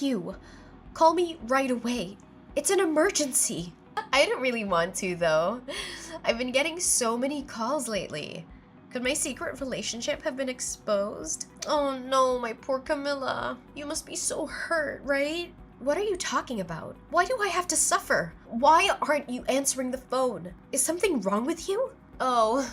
you. Call me right away. It's an emergency. I don't really want to, though. I've been getting so many calls lately. Could my secret relationship have been exposed? Oh no, my poor Camilla. You must be so hurt, right? What are you talking about? Why do I have to suffer? Why aren't you answering the phone? Is something wrong with you? Oh,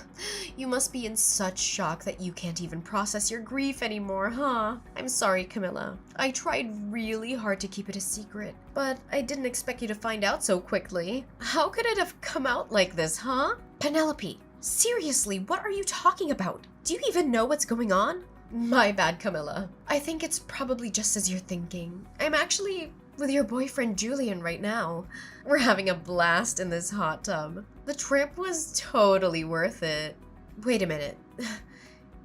you must be in such shock that you can't even process your grief anymore, huh? I'm sorry, Camilla. I tried really hard to keep it a secret, but I didn't expect you to find out so quickly. How could it have come out like this, huh? Penelope, seriously, what are you talking about? Do you even know what's going on? My bad, Camilla. I think it's probably just as you're thinking. I'm actually with your boyfriend Julian right now. We're having a blast in this hot tub. The trip was totally worth it. Wait a minute.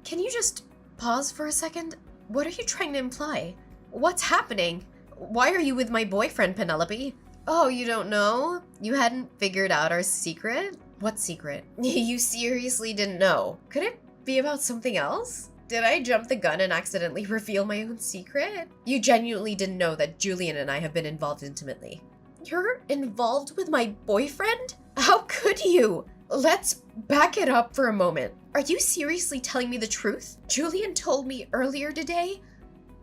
Can you just pause for a second? What are you trying to imply? What's happening? Why are you with my boyfriend, Penelope? Oh, you don't know? You hadn't figured out our secret? What secret? You seriously didn't know? Could it be about something else? Did I jump the gun and accidentally reveal my own secret? You genuinely didn't know that Julian and I have been involved intimately. You're involved with my boyfriend? How could you? Let's back it up for a moment. Are you seriously telling me the truth? Julian told me earlier today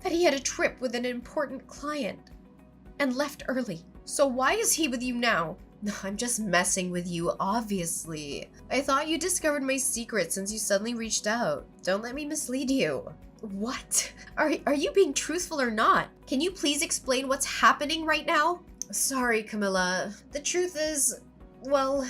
that he had a trip with an important client and left early. So why is he with you now? I'm just messing with you, obviously. I thought you discovered my secret since you suddenly reached out. Don't let me mislead you. What? Are you being truthful or not? Can you please explain what's happening right now? Sorry, Camilla. The truth is, well,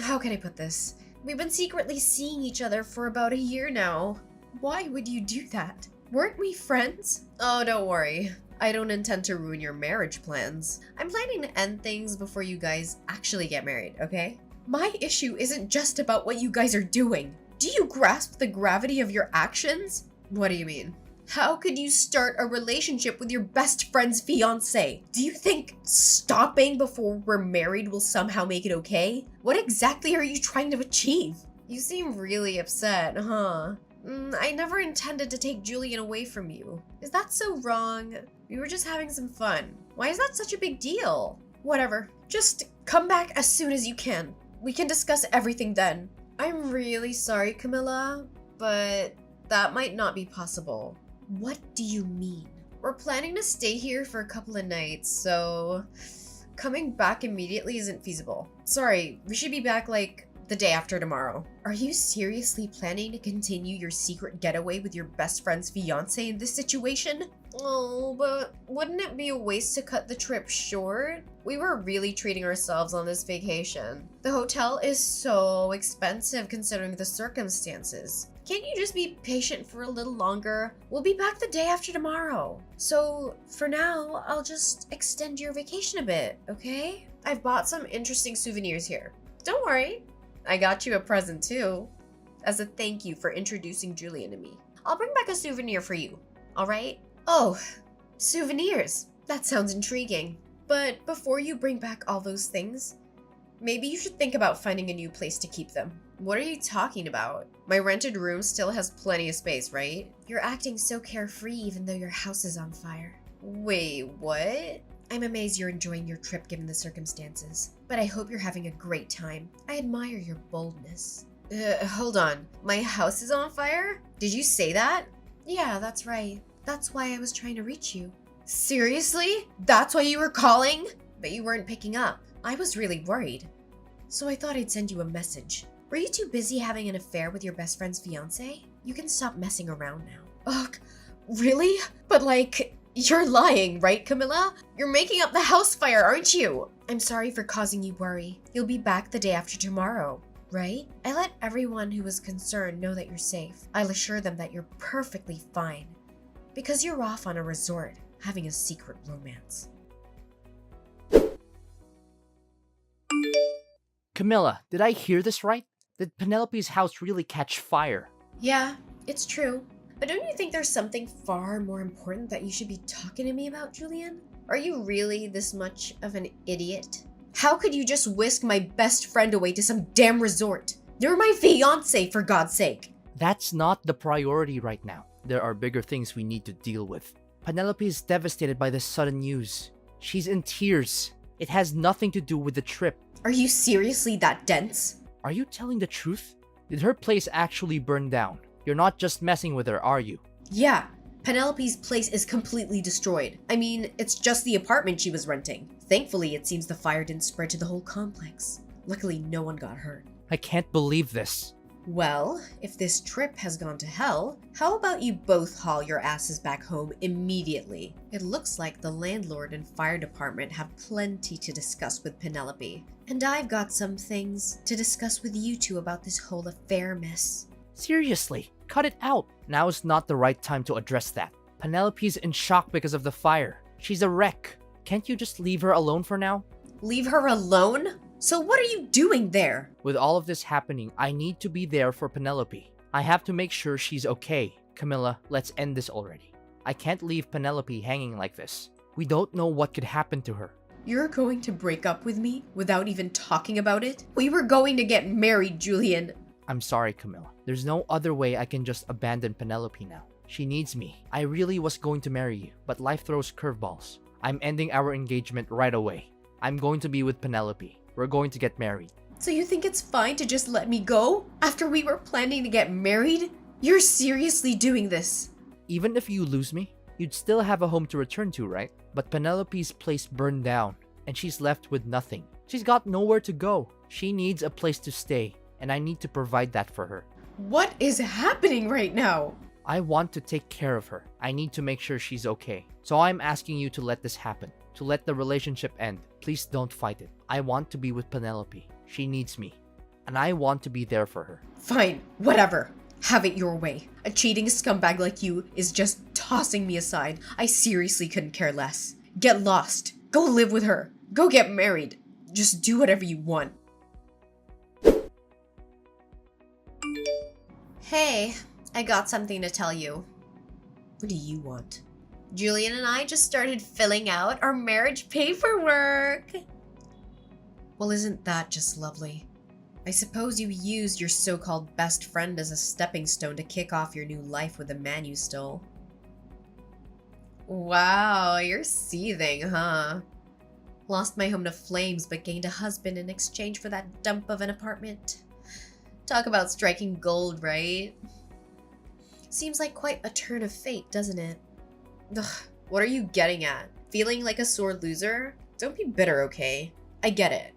how can I put this? We've been secretly seeing each other for about a year now. Why would you do that? Weren't we friends? Oh, don't worry. I don't intend to ruin your marriage plans. I'm planning to end things before you guys actually get married, okay? My issue isn't just about what you guys are doing. Do you grasp the gravity of your actions? What do you mean? How could you start a relationship with your best friend's fiancé? Do you think stopping before we're married will somehow make it okay? What exactly are you trying to achieve? You seem really upset, huh? I never intended to take Julian away from you. Is that so wrong? We were just having some fun. Why is that such a big deal? Whatever. Just come back as soon as you can. We can discuss everything then. I'm really sorry, Camilla, but that might not be possible. What do you mean? We're planning to stay here for a couple of nights, so coming back immediately isn't feasible. Sorry, we should be back like the day after tomorrow. Are you seriously planning to continue your secret getaway with your best friend's fiancé in this situation? Oh, but wouldn't it be a waste to cut the trip short? We were really treating ourselves on this vacation. The hotel is so expensive considering the circumstances. Can't you just be patient for a little longer? We'll be back the day after tomorrow. So for now, I'll just extend your vacation a bit, okay? I've bought some interesting souvenirs here. Don't worry. I got you a present too, as a thank you for introducing Julian to me. I'll bring back a souvenir for you, all right? Oh, souvenirs. That sounds intriguing. But before you bring back all those things, maybe you should think about finding a new place to keep them. What are you talking about? My rented room still has plenty of space, right? You're acting so carefree even though your house is on fire. Wait, what? I'm amazed you're enjoying your trip given the circumstances, but I hope you're having a great time. I admire your boldness. Hold on. My house is on fire? Did you say that? Yeah, that's right. That's why I was trying to reach you. Seriously? That's why you were calling? But you weren't picking up. I was really worried. So I thought I'd send you a message. Were you too busy having an affair with your best friend's fiancé? You can stop messing around now. Ugh, really? But like, you're lying, right, Camilla? You're making up the house fire, aren't you? I'm sorry for causing you worry. You'll be back the day after tomorrow, right? I let everyone who was concerned know that you're safe. I'll assure them that you're perfectly fine because you're off on a resort having a secret romance. Camilla, did I hear this right? Did Penelope's house really catch fire? Yeah, it's true. But don't you think there's something far more important that you should be talking to me about, Julian? Are you really this much of an idiot? How could you just whisk my best friend away to some damn resort? You're my fiancé, for God's sake. That's not the priority right now. There are bigger things we need to deal with. Penelope is devastated by this sudden news. She's in tears. It has nothing to do with the trip. Are you seriously that dense? Are you telling the truth? Did her place actually burn down? You're not just messing with her, are you? Yeah, Penelope's place is completely destroyed. I mean, it's just the apartment she was renting. Thankfully, it seems the fire didn't spread to the whole complex. Luckily, no one got hurt. I can't believe this. Well, if this trip has gone to hell, how about you both haul your asses back home immediately? It looks like the landlord and fire department have plenty to discuss with Penelope. And I've got some things to discuss with you two about this whole affair, miss. Seriously, cut it out. Now is not the right time to address that. Penelope's in shock because of the fire. She's a wreck. Can't you just leave her alone for now? Leave her alone? So what are you doing there? With all of this happening, I need to be there for Penelope. I have to make sure she's okay. Camilla, let's end this already. I can't leave Penelope hanging like this. We don't know what could happen to her. You're going to break up with me without even talking about it? We were going to get married, Julian. I'm sorry, Camilla. There's no other way I can just abandon Penelope now. She needs me. I really was going to marry you, but life throws curveballs. I'm ending our engagement right away. I'm going to be with Penelope. We're going to get married. So you think it's fine to just let me go after we were planning to get married? You're seriously doing this? Even if you lose me, you'd still have a home to return to, right? But Penelope's place burned down, and she's left with nothing. She's got nowhere to go. She needs a place to stay, and I need to provide that for her. What is happening right now? I want to take care of her. I need to make sure she's okay. So I'm asking you to let this happen. To let the relationship end. Please don't fight it. I want to be with Penelope. She needs me. And I want to be there for her. Fine, whatever. Have it your way. A cheating scumbag like you is just tossing me aside. I seriously couldn't care less. Get lost. Go live with her. Go get married. Just do whatever you want. Hey, I got something to tell you. What do you want? Julian and I just started filling out our marriage paperwork. Well, isn't that just lovely? I suppose you used your so-called best friend as a stepping stone to kick off your new life with the man you stole. Wow, you're seething, huh? Lost my home to flames but gained a husband in exchange for that dump of an apartment. Talk about striking gold, right? Seems like quite a turn of fate, doesn't it? Ugh, what are you getting at? Feeling like a sore loser? Don't be bitter, okay? I get it.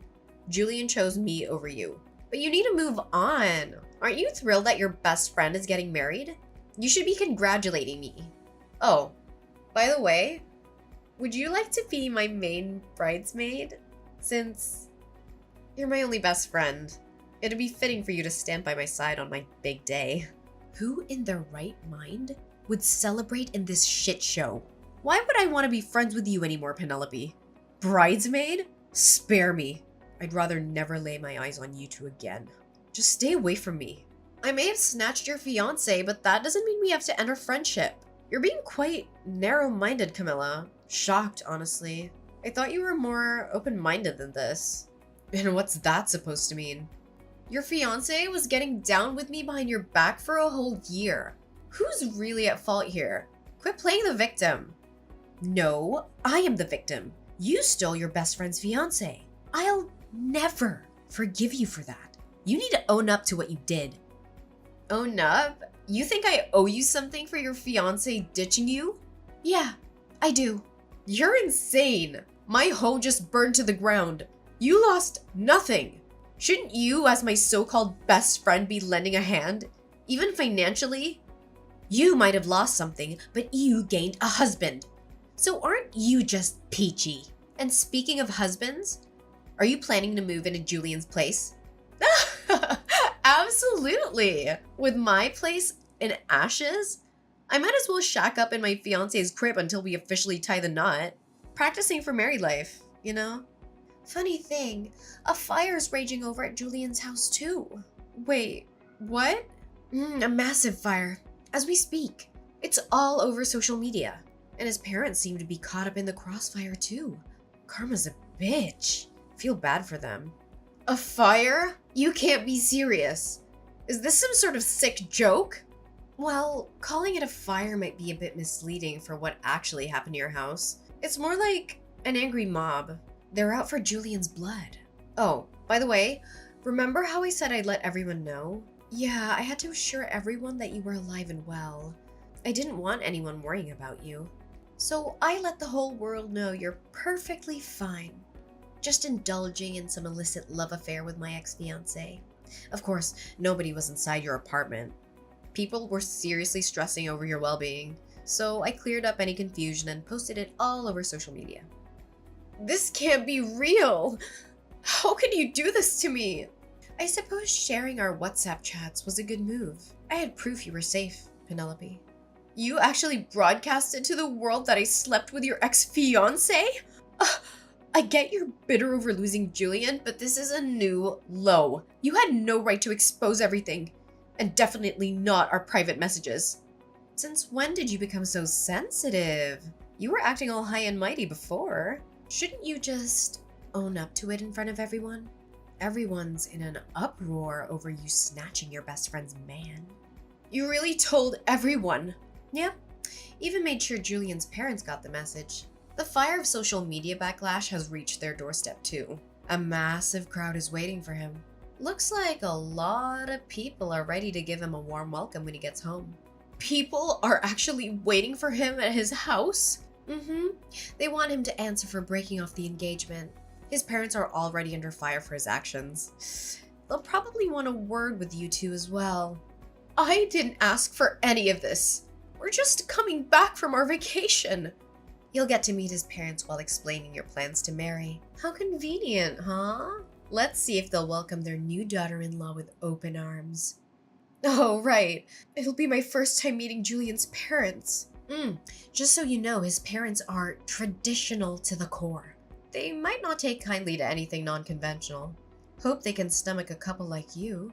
Julian chose me over you. But you need to move on. Aren't you thrilled that your best friend is getting married? You should be congratulating me. Oh, by the way, would you like to be my main bridesmaid? Since you're my only best friend, it'd be fitting for you to stand by my side on my big day. Who in their right mind would celebrate in this shit show? Why would I want to be friends with you anymore, Penelope? Bridesmaid? Spare me. I'd rather never lay my eyes on you two again. Just stay away from me. I may have snatched your fiancé, but that doesn't mean we have to end our friendship. You're being quite narrow-minded, Camilla. Shocked, honestly. I thought you were more open-minded than this. And what's that supposed to mean? Your fiancé was getting down with me behind your back for a whole year. Who's really at fault here? Quit playing the victim. No, I am the victim. You stole your best friend's fiancé. I'll never forgive you for that. You need to own up to what you did. Own up? You think I owe you something for your fiancé ditching you? Yeah, I do. You're insane. My home just burned to the ground. You lost nothing. Shouldn't you, as my so-called best friend, be lending a hand? Even financially? You might have lost something, but you gained a husband. So aren't you just peachy? And speaking of husbands, are you planning to move into Julian's place? Absolutely. With my place in ashes, I might as well shack up in my fiance's crib until we officially tie the knot. Practicing for married life, you know? Funny thing, a fire's raging over at Julian's house too. Wait, what? A massive fire. As we speak. It's all over social media. And his parents seem to be caught up in the crossfire too. Karma's a bitch. Feel bad for them. A fire? You can't be serious. Is this some sort of sick joke? Well, calling it a fire might be a bit misleading for what actually happened to your house. It's more like an angry mob. They're out for Julian's blood. Oh, by the way, remember how I said I'd let everyone know? Yeah, I had to assure everyone that you were alive and well. I didn't want anyone worrying about you. So I let the whole world know you're perfectly fine. Just indulging in some illicit love affair with my ex-fiancé. Of course, nobody was inside your apartment. People were seriously stressing over your well-being, so I cleared up any confusion and posted it all over social media. This can't be real! How can you do this to me? I suppose sharing our WhatsApp chats was a good move. I had proof you were safe, Penelope. You actually broadcasted to the world that I slept with your ex-fiancé? I get you're bitter over losing Julian, but this is a new low. You had no right to expose everything, and definitely not our private messages. Since when did you become so sensitive? You were acting all high and mighty before. Shouldn't you just own up to it in front of everyone? Everyone's in an uproar over you snatching your best friend's man. You really told everyone? Yeah, even made sure Julian's parents got the message. The fire of social media backlash has reached their doorstep too. A massive crowd is waiting for him. Looks like a lot of people are ready to give him a warm welcome when he gets home. People are actually waiting for him at his house? They want him to answer for breaking off the engagement. His parents are already under fire for his actions. They'll probably want a word with you two as well. I didn't ask for any of this. We're just coming back from our vacation. You'll get to meet his parents while explaining your plans to marry. How convenient, huh? Let's see if they'll welcome their new daughter-in-law with open arms. Oh, right. It'll be my first time meeting Julian's parents. Just so you know, his parents are traditional to the core. They might not take kindly to anything non-conventional. Hope they can stomach a couple like you.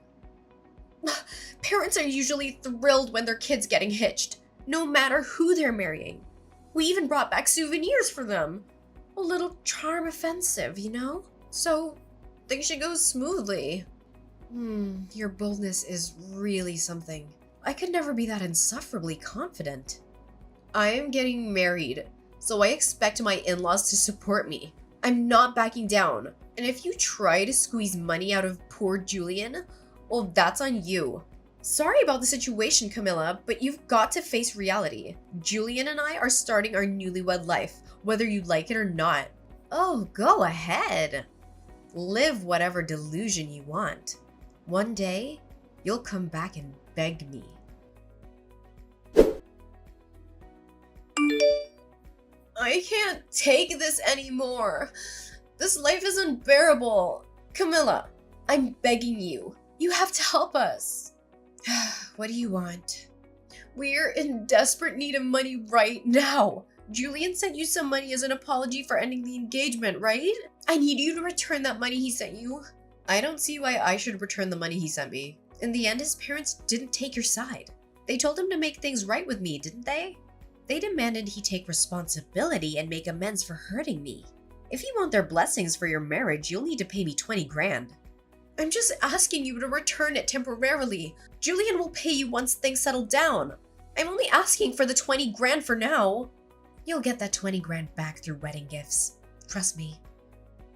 Parents are usually thrilled when their kid's getting hitched, no matter who they're marrying. We even brought back souvenirs for them. A little charm offensive, you know? So, things should go smoothly. Your boldness is really something. I could never be that insufferably confident. I am getting married, so I expect my in-laws to support me. I'm not backing down. And if you try to squeeze money out of poor Julian, well, that's on you. Sorry about the situation, Camilla, but you've got to face reality. Julian and I are starting our newlywed life, whether you like it or not. Oh, go ahead. Live whatever delusion you want. One day, you'll come back and beg me. I can't take this anymore. This life is unbearable. Camilla, I'm begging you. You have to help us. What do you want? We're in desperate need of money right now. Julian sent you some money as an apology for ending the engagement, right? I need you to return that money he sent you. I don't see why I should return the money he sent me. In the end, his parents didn't take your side. They told him to make things right with me, didn't they? They demanded he take responsibility and make amends for hurting me. If you want their blessings for your marriage, you'll need to pay me 20 grand. I'm just asking you to return it temporarily. Julian will pay you once things settle down. I'm only asking for the 20 grand for now. You'll get that 20 grand back through wedding gifts. Trust me.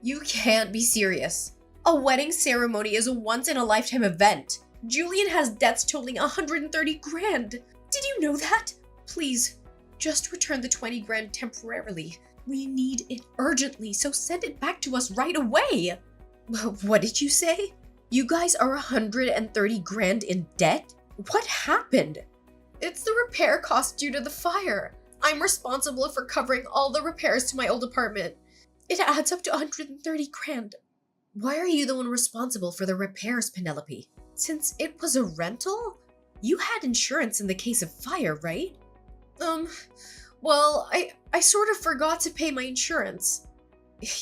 You can't be serious. A wedding ceremony is a once-in-a-lifetime event. Julian has debts totaling 130 grand. Did you know that? Please, just return the 20 grand temporarily. We need it urgently, so send it back to us right away. What did you say? You guys are 130 grand in debt? What happened? It's the repair cost due to the fire. I'm responsible for covering all the repairs to my old apartment. It adds up to 130 grand. Why are you the one responsible for the repairs, Penelope? Since it was a rental? You had insurance in the case of fire, right? Well, I sort of forgot to pay my insurance.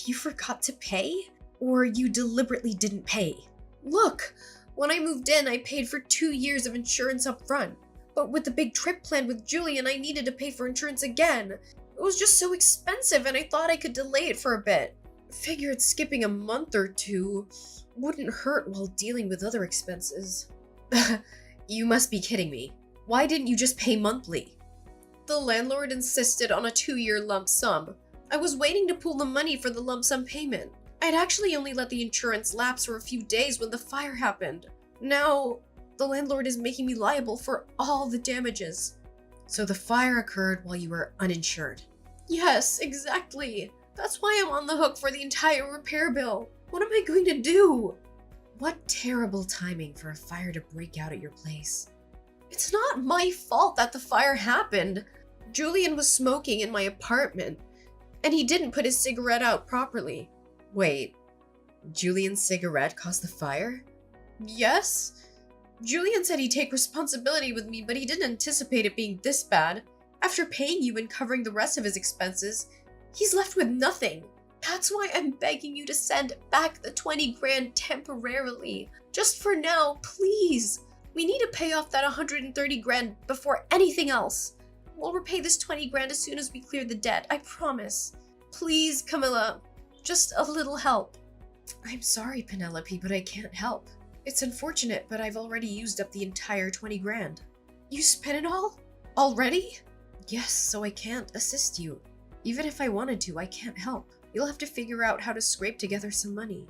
You forgot to pay? Or you deliberately didn't pay? Look, when I moved in, I paid for 2 years of insurance up front. But with the big trip planned with Julian, I needed to pay for insurance again. It was just so expensive and I thought I could delay it for a bit. Figured skipping a month or two wouldn't hurt while dealing with other expenses. You must be kidding me. Why didn't you just pay monthly? The landlord insisted on a 2-year lump sum. I was waiting to pull the money for the lump sum payment. I'd actually only let the insurance lapse for a few days when the fire happened. Now, the landlord is making me liable for all the damages. So the fire occurred while you were uninsured? Yes, exactly. That's why I'm on the hook for the entire repair bill. What am I going to do? What terrible timing for a fire to break out at your place. It's not my fault that the fire happened. Julian was smoking in my apartment, and he didn't put his cigarette out properly. Wait, Julian's cigarette caused the fire? Yes. Julian said he'd take responsibility with me, but he didn't anticipate it being this bad. After paying you and covering the rest of his expenses, he's left with nothing. That's why I'm begging you to send back the 20 grand temporarily. Just for now, please. We need to pay off that 130 grand before anything else. We'll repay this 20 grand as soon as we clear the debt, I promise. Please, Camilla, just a little help. I'm sorry, Penelope, but I can't help. It's unfortunate, but I've already used up the entire 20 grand. You spent it all? Already? Yes, so I can't assist you. Even if I wanted to, I can't help. You'll have to figure out how to scrape together some money.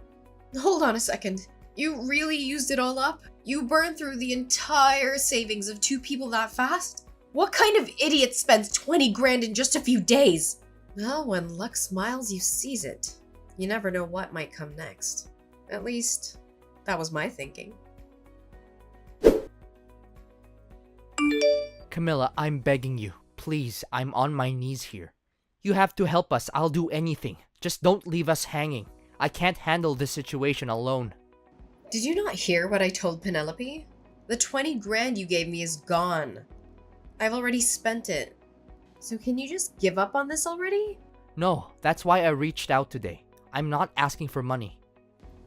Hold on a second. You really used it all up? You burned through the entire savings of 2 people that fast? What kind of idiot spends 20 grand in just a few days? Well, when luck smiles, you seize it. You never know what might come next. At least, that was my thinking. Camilla, I'm begging you. Please, I'm on my knees here. You have to help us. I'll do anything. Just don't leave us hanging. I can't handle this situation alone. Did you not hear what I told Penelope? The 20 grand you gave me is gone. I've already spent it. So can you just give up on this already? No, that's why I reached out today. I'm not asking for money.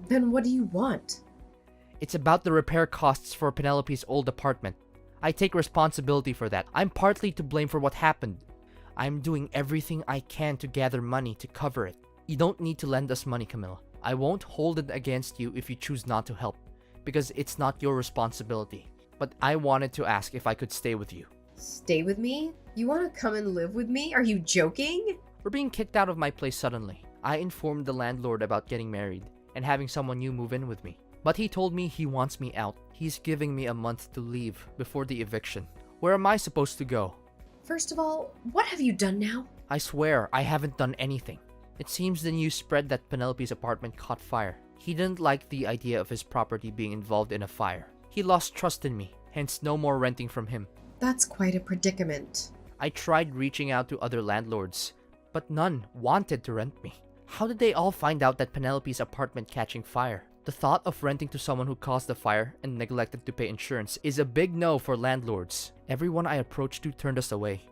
Then what do you want? It's about the repair costs for Penelope's old apartment. I take responsibility for that. I'm partly to blame for what happened. I'm doing everything I can to gather money to cover it. You don't need to lend us money, Camilla. I won't hold it against you if you choose not to help, because it's not your responsibility. But I wanted to ask if I could stay with you. Stay with me? You want to come and live with me? Are you joking? We're being kicked out of my place suddenly. I informed the landlord about getting married and having someone new move in with me. But he told me he wants me out. He's giving me a month to leave before the eviction. Where am I supposed to go? First of all, what have you done now? I swear, I haven't done anything. It seems the news spread that Penelope's apartment caught fire. He didn't like the idea of his property being involved in a fire. He lost trust in me, hence no more renting from him. That's quite a predicament. I tried reaching out to other landlords, but none wanted to rent me. How did they all find out that Penelope's apartment catching fire? The thought of renting to someone who caused the fire and neglected to pay insurance is a big no for landlords. Everyone I approached to turned us away.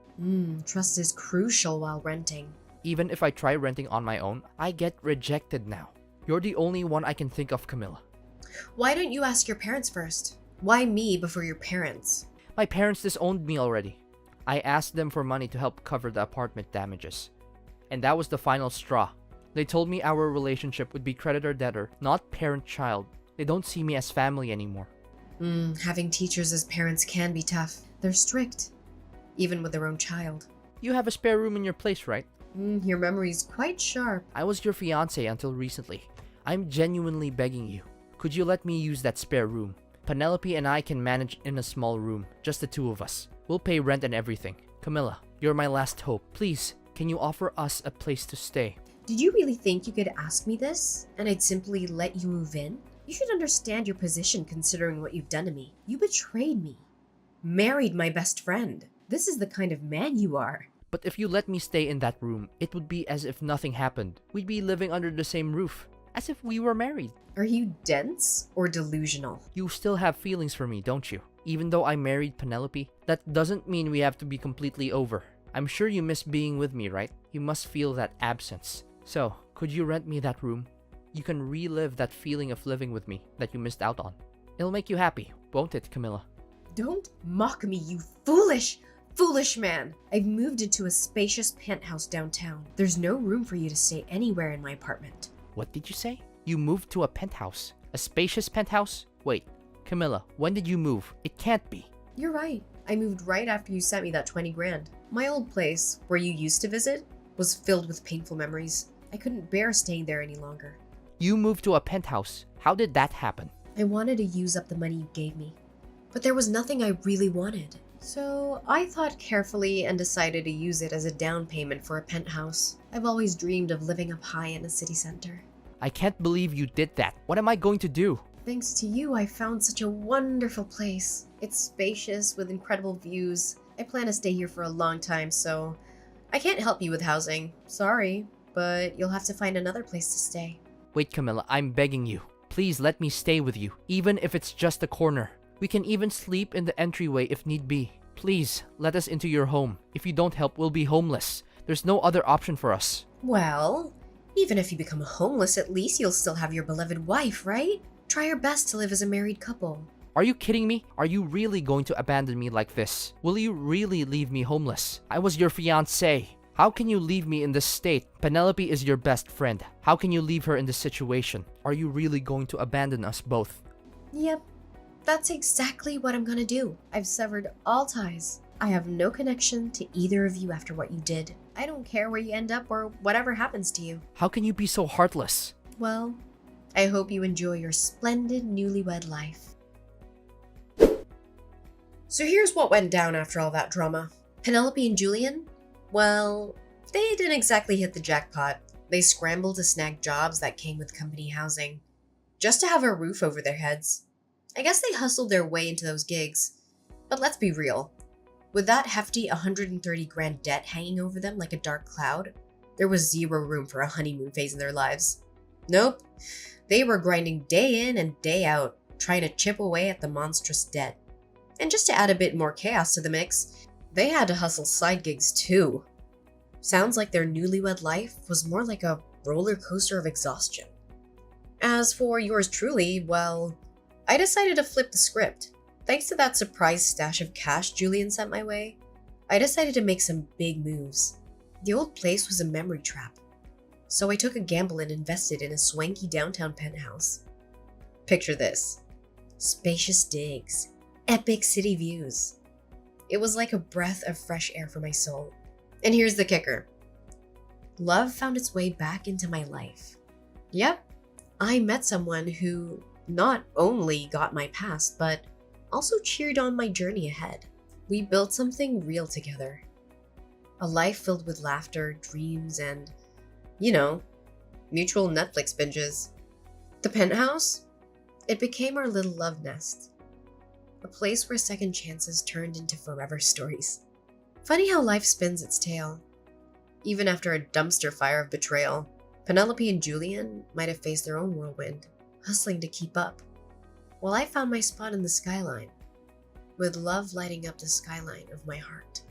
Trust is crucial while renting. Even if I try renting on my own, I get rejected now. You're the only one I can think of, Camilla. Why don't you ask your parents first? Why me before your parents? My parents disowned me already. I asked them for money to help cover the apartment damages. And that was the final straw. They told me our relationship would be creditor-debtor, not parent-child. They don't see me as family anymore. Having teachers as parents can be tough. They're strict, even with their own child. You have a spare room in your place, right? Your memory's quite sharp. I was your fiancé until recently. I'm genuinely begging you. Could you let me use that spare room? Penelope and I can manage in a small room, just the 2 of us. We'll pay rent and everything. Camilla, you're my last hope. Please, can you offer us a place to stay? Did you really think you could ask me this, and I'd simply let you move in? You should understand your position considering what you've done to me. You betrayed me. Married my best friend. This is the kind of man you are. But if you let me stay in that room, it would be as if nothing happened. We'd be living under the same roof, as if we were married. Are you dense or delusional? You still have feelings for me, don't you? Even though I married Penelope, that doesn't mean we have to be completely over. I'm sure you miss being with me, right? You must feel that absence. So, could you rent me that room? You can relive that feeling of living with me that you missed out on. It'll make you happy, won't it, Camilla? Don't mock me, you foolish man. I've moved into a spacious penthouse downtown. There's no room for you to stay anywhere in my apartment. What did you say? You moved to a penthouse? A spacious penthouse? Wait, Camilla, when did you move? It can't be. You're right. I moved right after you sent me that 20 grand. My old place, where you used to visit, was filled with painful memories. I couldn't bear staying there any longer. You moved to a penthouse. How did that happen? I wanted to use up the money you gave me, but there was nothing I really wanted. So I thought carefully and decided to use it as a down payment for a penthouse. I've always dreamed of living up high in a city center. I can't believe you did that. What am I going to do? Thanks to you, I found such a wonderful place. It's spacious with incredible views. I plan to stay here for a long time, so I can't help you with housing. Sorry, but you'll have to find another place to stay. Wait, Camilla, I'm begging you. Please let me stay with you, even if it's just a corner. We can even sleep in the entryway if need be. Please, let us into your home. If you don't help, we'll be homeless. There's no other option for us. Well, even if you become homeless, at least you'll still have your beloved wife, right? Try your best to live as a married couple. Are you kidding me? Are you really going to abandon me like this? Will you really leave me homeless? I was your fiancé. How can you leave me in this state? Penelope is your best friend. How can you leave her in this situation? Are you really going to abandon us both? Yep, that's exactly what I'm gonna do. I've severed all ties. I have no connection to either of you after what you did. I don't care where you end up or whatever happens to you. How can you be so heartless? Well, I hope you enjoy your splendid newlywed life. So here's what went down after all that drama. Penelope and Julian, well, they didn't exactly hit the jackpot. They scrambled to snag jobs that came with company housing, just to have a roof over their heads. I guess they hustled their way into those gigs. But let's be real. With that hefty 130 grand debt hanging over them like a dark cloud, there was zero room for a honeymoon phase in their lives. Nope. They were grinding day in and day out, trying to chip away at the monstrous debt. And just to add a bit more chaos to the mix, they had to hustle side gigs too. Sounds like their newlywed life was more like a roller coaster of exhaustion. As for yours truly, well, I decided to flip the script. Thanks to that surprise stash of cash Julian sent my way, I decided to make some big moves. The old place was a memory trap, so I took a gamble and invested in a swanky downtown penthouse. Picture this: spacious digs, epic city views. It was like a breath of fresh air for my soul. And here's the kicker. Love found its way back into my life. Yep, I met someone who not only got my past, but also cheered on my journey ahead. We built something real together. A life filled with laughter, dreams, and, mutual Netflix binges. The penthouse? It became our little love nest. A place where second chances turned into forever stories. Funny how life spins its tale. Even after a dumpster fire of betrayal, Penelope and Julian might have faced their own whirlwind, hustling to keep up, while I found my spot in the skyline, with love lighting up the skyline of my heart.